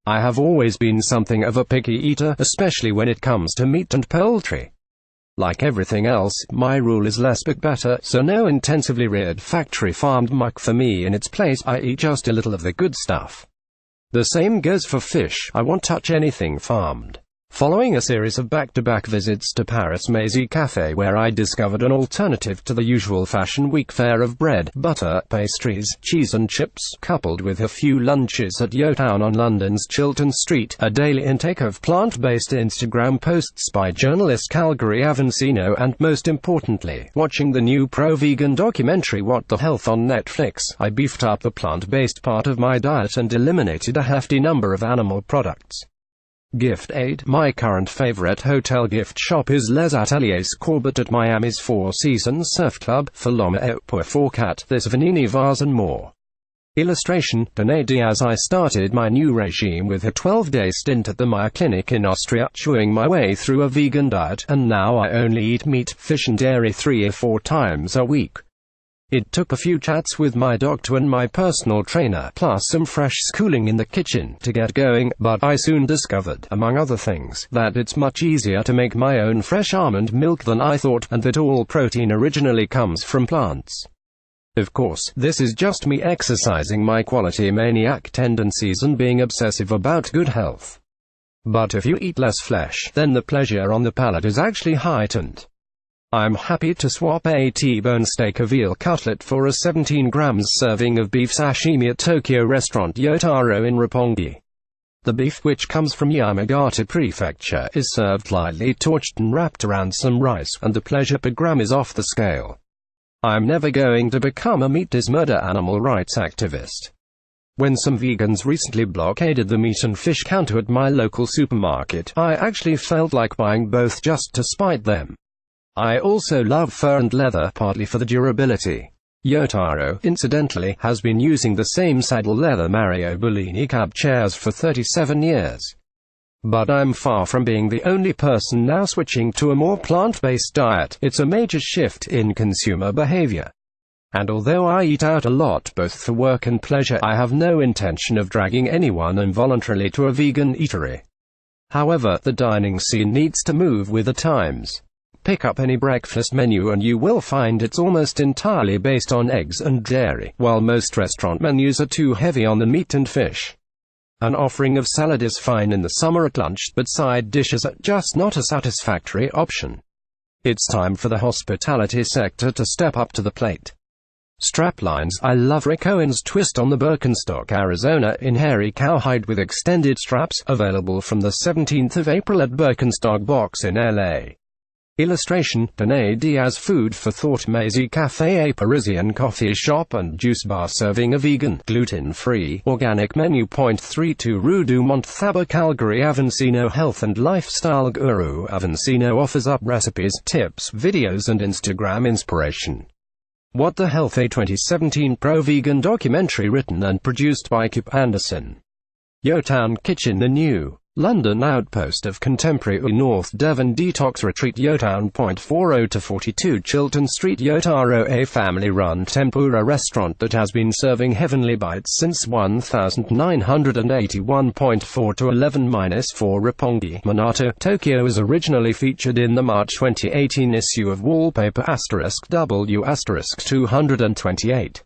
I have always been something of a picky eater, especially when it comes to meat and poultry. Like everything else, my rule is less but better, so no intensively reared factory-farmed muck for me. In its place, I eat just a little of the good stuff. The same goes for fish. I won't touch anything farmed. Following a series of back-to-back visits to Paris' Maisy Café, where I discovered an alternative to the usual Fashion Week fare of bread, butter, pastries, cheese and chips, coupled with a few lunches at Yotown on London's Chiltern Street, a daily intake of plant-based Instagram posts by journalist Calgary Avancino, and most importantly, watching the new pro-vegan documentary What the Health on Netflix, I beefed up the plant-based part of my diet and eliminated a hefty number of animal products. Gift aid. My current favorite hotel gift shop is Les Ateliers Corbett at Miami's Four Seasons Surf Club, for L'Homme et pour Fourcat, this Vanini vase and more. Illustration, Danae Diaz. I started my new regime with a 12-day stint at the Mayo Clinic in Austria, chewing my way through a vegan diet, and now I only eat meat, fish and dairy 3 or 4 times a week. It took a few chats with my doctor and my personal trainer, plus some fresh schooling in the kitchen, to get going, but I soon discovered, among other things, that it's much easier to make my own fresh almond milk than I thought, and that all protein originally comes from plants. Of course, this is just me exercising my quality maniac tendencies and being obsessive about good health. But if you eat less flesh, then the pleasure on the palate is actually heightened. I'm happy to swap a T-bone steak or veal cutlet for a 17 grams serving of beef sashimi at Tokyo restaurant Yotaro in Roppongi. The beef, which comes from Yamagata Prefecture, is served lightly torched and wrapped around some rice, and the pleasure per gram is off the scale. I'm never going to become a meat is murder animal rights activist. When some vegans recently blockaded the meat and fish counter at my local supermarket, I actually felt like buying both just to spite them. I also love fur and leather, partly for the durability. Yotaro, incidentally, has been using the same saddle leather Mario Bellini cab chairs for 37 years. But I'm far from being the only person now switching to a more plant-based diet. It's a major shift in consumer behavior. And although I eat out a lot, both for work and pleasure, I have no intention of dragging anyone involuntarily to a vegan eatery. However, the dining scene needs to move with the times. Pick up any breakfast menu and you will find it's almost entirely based on eggs and dairy, while most restaurant menus are too heavy on the meat and fish. An offering of salad is fine in the summer at lunch, but side dishes are just not a satisfactory option. It's time for the hospitality sector to step up to the plate. Straplines. I love Rick Owens' twist on the Birkenstock Arizona in hairy cowhide with extended straps, available from the 17th of April at Birkenstock Box in LA. Illustration, Danae Diaz. Food for thought. Maisy Café, a Parisian coffee shop and juice bar serving a vegan, gluten-free, organic menu. 32 Rue du Mont-Thabor, Calgary. Avancino, health and lifestyle guru. Avancino offers up recipes, tips, videos and Instagram inspiration. What the Health, a 2017 pro-vegan documentary written and produced by Kip Anderson. Yotown Kitchen, the new London outpost of contemporary North Devon detox retreat. Yotown. 40-42 Chiltern Street. Yotaro, a family-run tempura restaurant that has been serving heavenly bites since 1981. 4-11-4 Roppongi, Minato, Tokyo was originally featured in the March 2018 issue of Wallpaper *W*228.